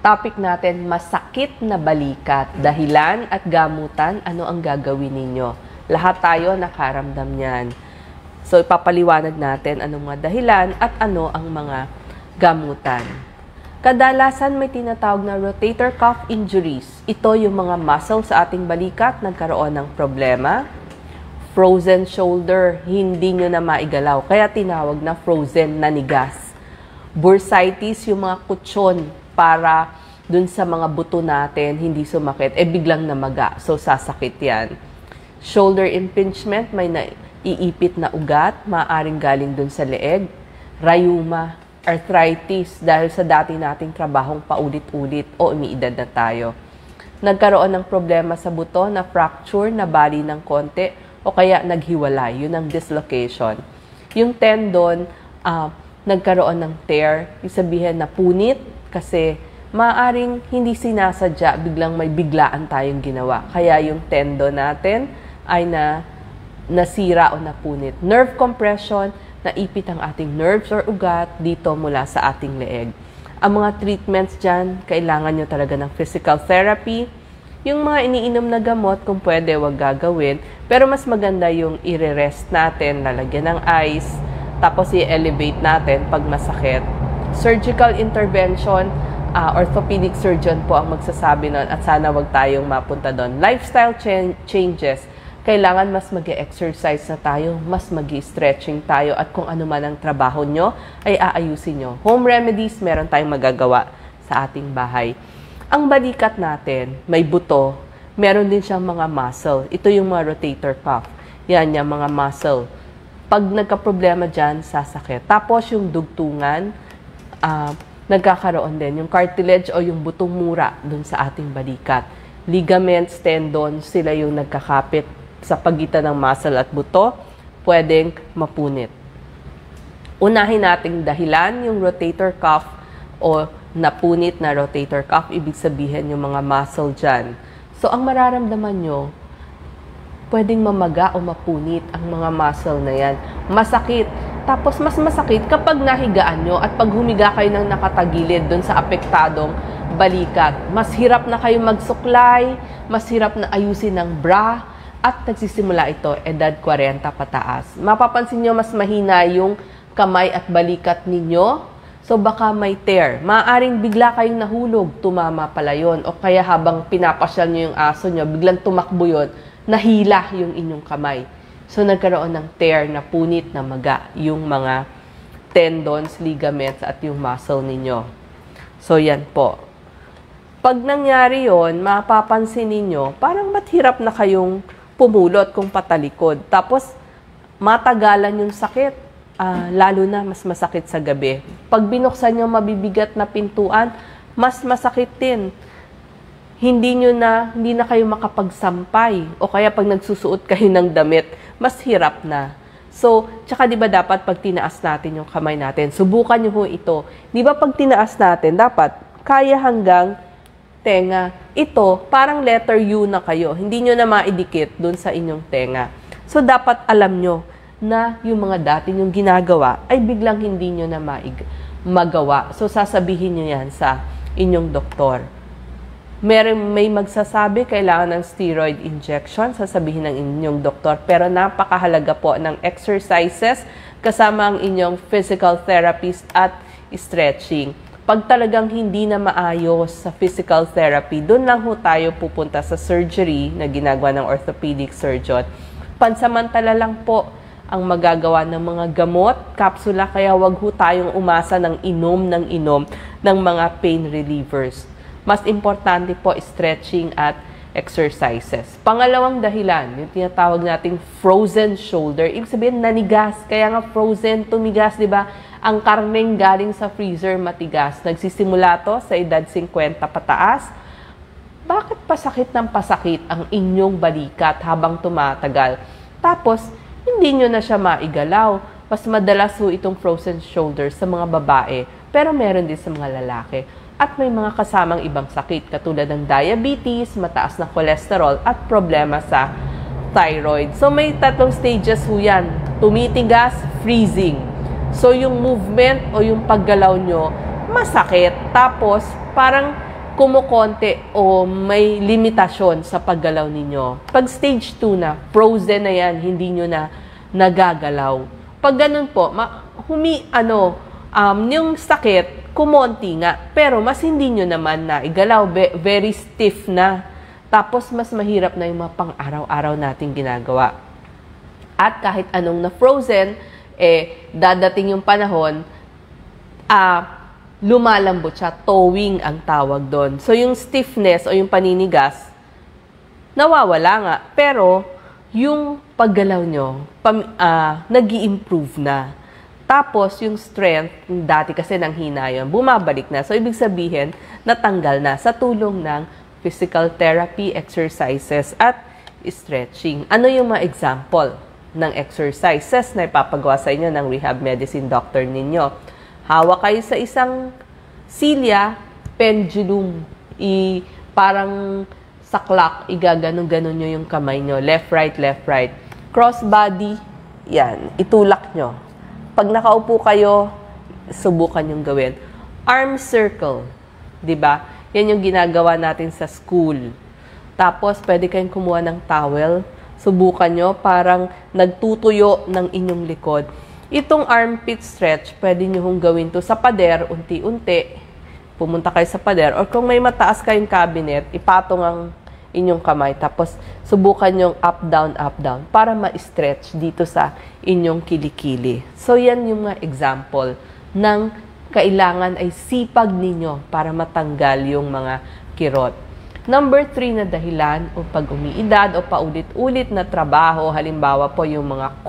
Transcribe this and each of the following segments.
Topic natin, masakit na balikat. Dahilan at gamutan, ano ang gagawin ninyo? Lahat tayo nakaramdam niyan. So, ipapaliwanag natin anong mga dahilan at ano ang mga gamutan. Kadalasan may tinatawag na rotator cuff injuries. Ito yung mga muscle sa ating balikat nagkaroon ng problema. Frozen shoulder, hindi nyo na maigalaw. Kaya tinawag na frozen na nigas. Bursitis, yung mga kutsyon para dun sa mga buto natin, hindi sumakit, biglang namaga. So, sasakit yan. Shoulder impingement, may naiipit na ugat, maaaring galing dun sa leeg. Rheuma, arthritis, dahil sa dati nating trabahong paulit-ulit o umiidad na tayo. Nagkaroon ng problema sa buto na fracture, nabali ng konti, o kaya naghiwalay. Yun ang dislocation. Yung tendon, nagkaroon ng tear, isabihin na punit, kasi maaaring hindi sinasadya, biglang may biglaan tayong ginawa. Kaya yung tendon natin ay nasira o napunit. Nerve compression, naipit ang ating nerves or ugat dito mula sa ating leeg. Ang mga treatments dyan, kailangan nyo talaga ng physical therapy. Yung mga iniinom na gamot, kung pwede, wag gagawin. Pero mas maganda yung i-rest natin, lalagyan ng ice, tapos i-elevate natin pag masakit. Surgical intervention, orthopedic surgeon po ang magsasabi nun at sana wag tayong mapunta doon. Lifestyle changes, kailangan mas mag-exercise na tayo, mas mag-stretching tayo at kung ano man ang trabaho nyo ay aayusin nyo. Home remedies, meron tayong magagawa sa ating bahay. Ang balikat natin, may buto, meron din siyang mga muscle. Ito yung mga rotator cuff. Yan yung mga muscle. Pag nagka-problema dyan, sasakit. Tapos yung dugtungan, nagkakaroon din. Yung cartilage o yung butong mura dun sa ating balikat. Ligaments, tendons, sila yung nagkakapit sa pagitan ng muscle at buto, pwedeng mapunit. Unahin nating dahilan, yung rotator cuff o napunit na rotator cuff, ibig sabihin yung mga muscle dyan. So, ang mararamdaman nyo, pwedeng mamaga o mapunit ang mga muscle na yan. Masakit. Tapos, mas masakit kapag nahigaan nyo at pag humiga kayo ng nakatagilid doon sa apektadong balikat. Mas hirap na kayo magsuklay, mas hirap na ayusin ng bra, at nagsisimula ito edad 40 pataas. Mapapansin nyo, mas mahina yung kamay at balikat ninyo. So, baka may tear. Maaaring bigla kayong nahulog, tumama pala yun. O kaya habang pinapasyal nyo yung aso nyo, biglang tumakbo yun, nahila yung inyong kamay. So, nagkaroon ng tear na punit na maga yung mga tendons, ligaments, at yung muscle ninyo. So, yan po. Pag nangyari yon, mapapansin ninyo, parang mathirap na kayong pumulot kung patalikod. Tapos, matagalan yung sakit. Lalo na, mas masakit sa gabi. Pag binuksan nyo mabibigat na pintuan, mas masakit din. Hindi na kayo makapagsampay. O kaya pag nagsusuot kayo ng damit, mas hirap na. So, tsaka di ba dapat pag tinaas natin yung kamay natin, subukan nyo ho ito. Di ba pag tinaas natin, dapat kaya hanggang tenga. Ito, parang letter U na kayo. Hindi nyo na maidikit dun sa inyong tenga. So, dapat alam nyo na yung mga dati yung ginagawa ay biglang hindi nyo na magawa. So, sasabihin nyo yan sa inyong doktor. May magsasabi, kailangan ng steroid injection, sasabihin ng inyong doktor. Pero napakahalaga po ng exercises kasama ang inyong physical therapist at stretching. Pag talagang hindi na maayos sa physical therapy, doon lang ho tayo pupunta sa surgery na ginagawa ng orthopedic surgeon. Pansamantala lang po ang magagawa ng mga gamot, kapsula, kaya wag ho tayong umasa ng inom ng mga pain relievers. Mas importante po stretching at exercises. Pangalawang dahilan, yung tinatawag nating frozen shoulder. Ibig sabihin, nanigas. Kaya nga frozen, tumigas, di ba? Ang karneng galing sa freezer, matigas. Nagsisimula to sa edad 50 pataas. Bakit pasakit ng pasakit ang inyong balikat habang tumatagal? Tapos, hindi nyo na siya maigalaw. Mas madalas ho itong frozen shoulder sa mga babae, pero meron din sa mga lalaki. At may mga kasamang ibang sakit katulad ng diabetes, mataas na cholesterol at problema sa thyroid. So may tatlong stages ho yan. Tumitigas, freezing. So yung movement o yung paggalaw nyo, masakit. Tapos parang kumukonti o may limitasyon sa paggalaw ninyo. Pag stage 2 na, frozen na yan, hindi nyo na nagagalaw. Pag ganun po, yung sakit, kumonti nga, pero mas hindi nyo naman na igalaw, very stiff na. Tapos mas mahirap na yung mga pang-araw-araw nating ginagawa. At kahit anong na-frozen, dadating yung panahon, lumalambot siya, thawing ang tawag doon. So yung stiffness o yung paninigas, nawawala nga. Pero yung paggalaw nyo, nag-i-improve na. Tapos yung strength, dati kasi nanghina yun, bumabalik na. So ibig sabihin, natanggal na sa tulong ng physical therapy, exercises, at stretching. Ano yung mga example ng exercises na ipapagawa sa inyo ng rehab medicine doctor ninyo? Hawak kayo sa isang silya, pendulum, parang sa clock, igaganon-ganon nyo yung kamay nyo. Left, right. Cross body, yan, itulak nyo. Pag nakaupo kayo, subukan yung gawin. Arm circle, di ba? Yan yung ginagawa natin sa school. Tapos, pwede kayong kumuha ng towel. Subukan nyo, parang nagtutuyo ng inyong likod. Itong armpit stretch, pwede nyo hong gawin to sa pader, unti-unti. Pumunta kayo sa pader. Or kung may mataas kayong cabinet, ipatong ang inyong kamay. Tapos, subukan yung up, down, para ma-stretch dito sa inyong kilikili. So, yan yung mga example ng kailangan ay sipag ninyo para matanggal yung mga kirot. Number 3 na dahilan o pag umiidad o paulit-ulit na trabaho, halimbawa po yung mga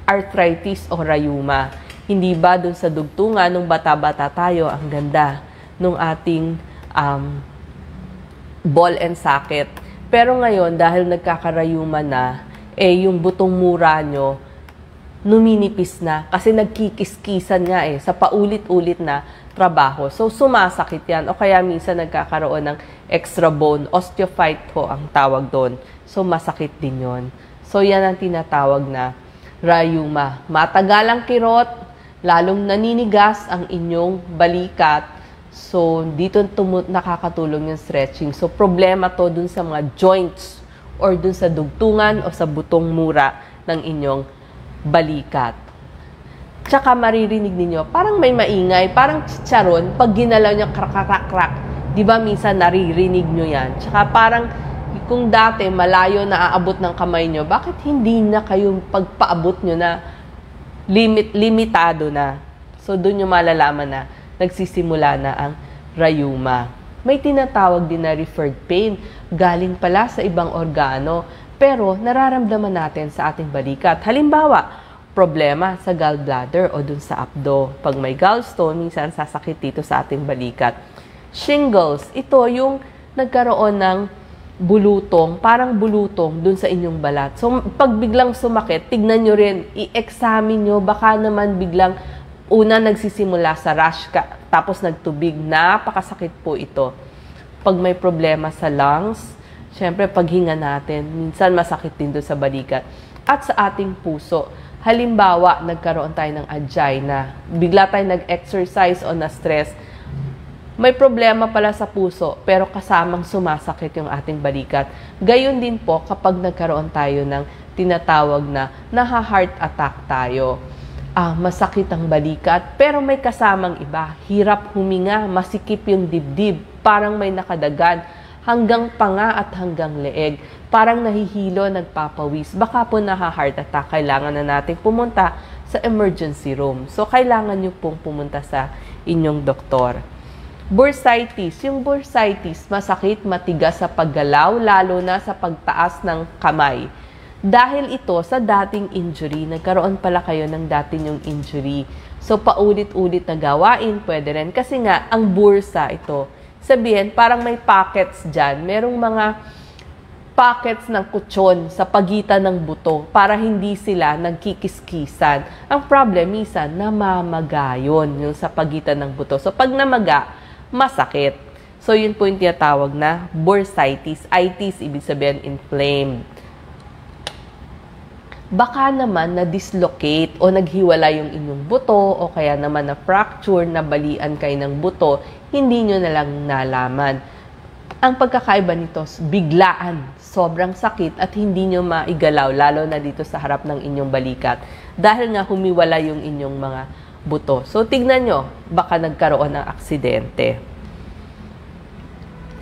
arthritis o rayuma. Hindi ba dun sa dugtungan, nung bata-bata tayo, ang ganda nung ating ball and socket. Pero ngayon, dahil nagkakarayuma na, yung butong mura nyo, numinipis na. Kasi nagkikiskisan nga sa paulit-ulit na trabaho. So, sumasakit yan. O kaya minsan nagkakaroon ng extra bone. Osteophyte ho ang tawag doon. So, masakit din yon. So, yan ang tinatawag na rayuma. Matagalang kirot, lalong naninigas ang inyong balikat. So, dito nakakatulong yung stretching. So, problema to dun sa mga joints or dun sa dugtungan o sa butong mura ng inyong balikat. Tsaka maririnig ninyo, parang may maingay, parang chicharon, pag ginalaw nyo, krak-krak-krak. Di ba minsan naririnig nyo yan? Tsaka parang, kung dati malayo na aabot ng kamay nyo, bakit hindi na kayong pagpaabot nyo na limitado na? So, doon nyo malalaman na nagsisimula na ang rayuma. May tinatawag din na referred pain, galing pala sa ibang organo, pero nararamdaman natin sa ating balikat. Halimbawa, problema sa gallbladder o dun sa abdo. Pag may gallstone, minsan sasakit dito sa ating balikat. Shingles, ito yung nagkaroon ng bulutong, parang bulutong dun sa inyong balat. So, pag biglang sumakit, tignan nyo rin, i-examine nyo, baka naman biglang una nagsisimula sa rash ka, tapos nagtubig. Napakasakit po ito. Pag may problema sa lungs, syempre paghinga natin, minsan masakit din doon sa balikat. At sa ating puso, halimbawa, nagkaroon tayo ng angina, bigla tayo nag-exercise o na-stress, may problema pala sa puso, pero kasamang sumasakit yung ating balikat. Gayon din po kapag nagkaroon tayo ng tinatawag na naha-heart attack tayo. Masakit ang balikat, pero may kasamang iba. Hirap huminga, masikip yung dibdib, parang may nakadagan, hanggang panga at hanggang leeg. Parang nahihilo, nagpapawis. Baka po naha-heart attack, kailangan na natin pumunta sa emergency room. So, kailangan nyo pong pumunta sa inyong doktor. Bursitis. Yung bursitis, masakit, matigas sa paggalaw, lalo na sa pagtaas ng kamay. Dahil ito sa dating injury, nagkaroon pala kayo ng dating yung injury. So, paulit-ulit na gawain, pwede rin. Kasi nga, ang bursa ito, sabihin, parang may pockets dyan. Merong mga pockets ng kutsyon sa pagitan ng buto para hindi sila nagkikiskisan. Ang problem, minsan, namamagayon yung sa pagitan ng buto. So, pag namaga, masakit. So, yun po yung tinatawag na bursitis. Itis, ibig sabihin, inflamed. Baka naman na-dislocate o naghiwala yung inyong buto o kaya naman na-fracture, nabalian kayo ng buto, hindi nyo na lang nalaman. Ang pagkakaiba nito, biglaan, sobrang sakit at hindi nyo maigalaw, lalo na dito sa harap ng inyong balikat. Dahil nga humiwala yung inyong mga buto. So, tignan nyo, baka nagkaroon ng aksidente.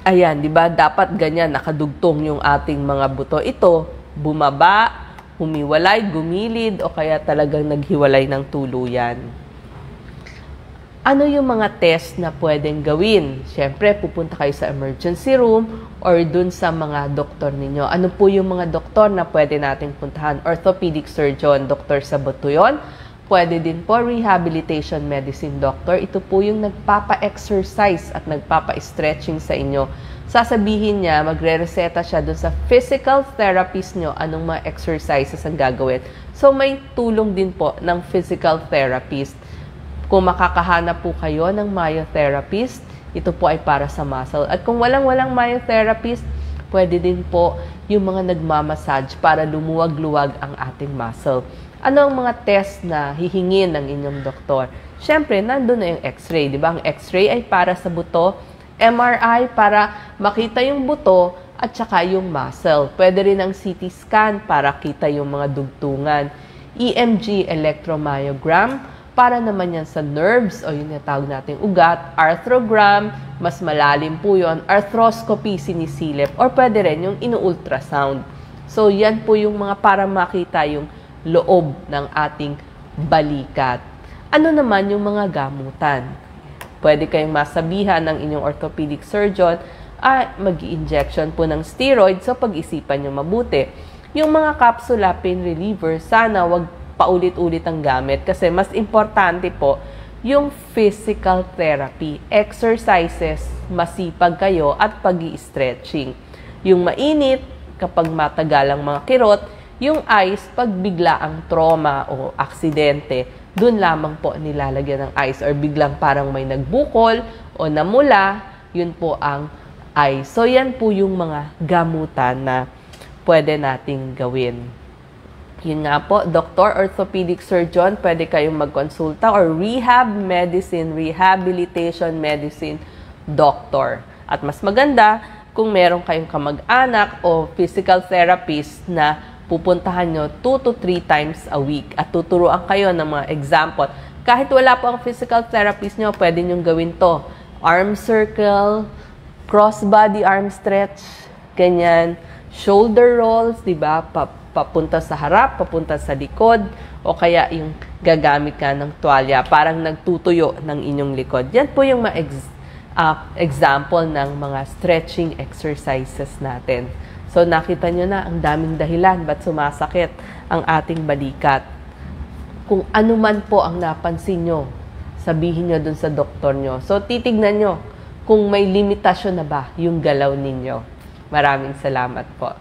Ayan, di ba? Dapat ganyan, nakadugtong yung ating mga buto. Ito, bumaba, humiwalay, gumilid, o kaya talagang naghiwalay ng tuluyan. Ano yung mga test na pwedeng gawin? Siyempre, pupunta kayo sa emergency room or dun sa mga doktor ninyo. Ano po yung mga doktor na pwede nating puntahan? Orthopedic surgeon, doktor sa buto yun. Pwede din po rehabilitation medicine doctor. Ito po yung nagpapa-exercise at nagpapa-stretching sa inyo. Sasabihin niya, magre-reseta siya dun sa physical therapist nyo anong mga exercises ang gagawin. So may tulong din po ng physical therapist. Kung makakahanap po kayo ng myotherapist, ito po ay para sa muscle. At kung walang myotherapist, pwede din po yung mga nagmamassage para lumuwag-luwag ang ating muscle. Ano ang mga test na hihingin ng inyong doktor? Siyempre, nandun na yung x-ray, di ba? Ang x-ray ay para sa buto, MRI para makita yung buto at saka yung muscle. Pwede rin ang CT scan para kita yung mga dugtungan. EMG, electromyogram, para naman yan sa nerves o yung natawag nating ugat. Arthrogram, mas malalim po yun. Arthroscopy, sinisilip. Or pwede rin yung inu-ultrasound. So, yan po yung mga para makita yung loob ng ating balikat. Ano naman yung mga gamutan? Pwede kayong masabihan ng inyong orthopedic surgeon, mag-i-injection po ng steroid, so pag-isipan nyo mabuti. Yung mga capsula pain reliever, sana wag paulit-ulit ang gamit kasi mas importante po yung physical therapy, exercises, masipag kayo at pag-i-stretching. Yung mainit, kapag matagalang mga kirot, yung ice, pag bigla ang trauma o aksidente, dun lamang po nilalagyan ng ice or biglang parang may nagbukol o namula, yun po ang ice. So, yan po yung mga gamutan na pwede nating gawin. Yun nga po, Dr. Orthopedic Surgeon, pwede kayong magkonsulta or rehab medicine, rehabilitation medicine doctor. At mas maganda kung meron kayong kamag-anak o physical therapist na pupuntahan nyo 2 to 3 times a week at tuturuan kayo ng mga example. Kahit wala po ang physical therapist nyo, pwede nyo gawin to. Arm circle, cross-body arm stretch, ganyan. Shoulder rolls, di ba? Papunta sa harap, papunta sa likod, o kaya yung gagamit ka ng tuwalya, parang nagtutuyo ng inyong likod. Yan po yung mga example ng mga stretching exercises natin. So, nakita nyo na ang daming dahilan ba't sumasakit ang ating balikat. Kung ano man po ang napansin nyo, sabihin nyo dun sa doktor nyo. So, titignan nyo kung may limitasyon na ba yung galaw ninyo. Maraming salamat po.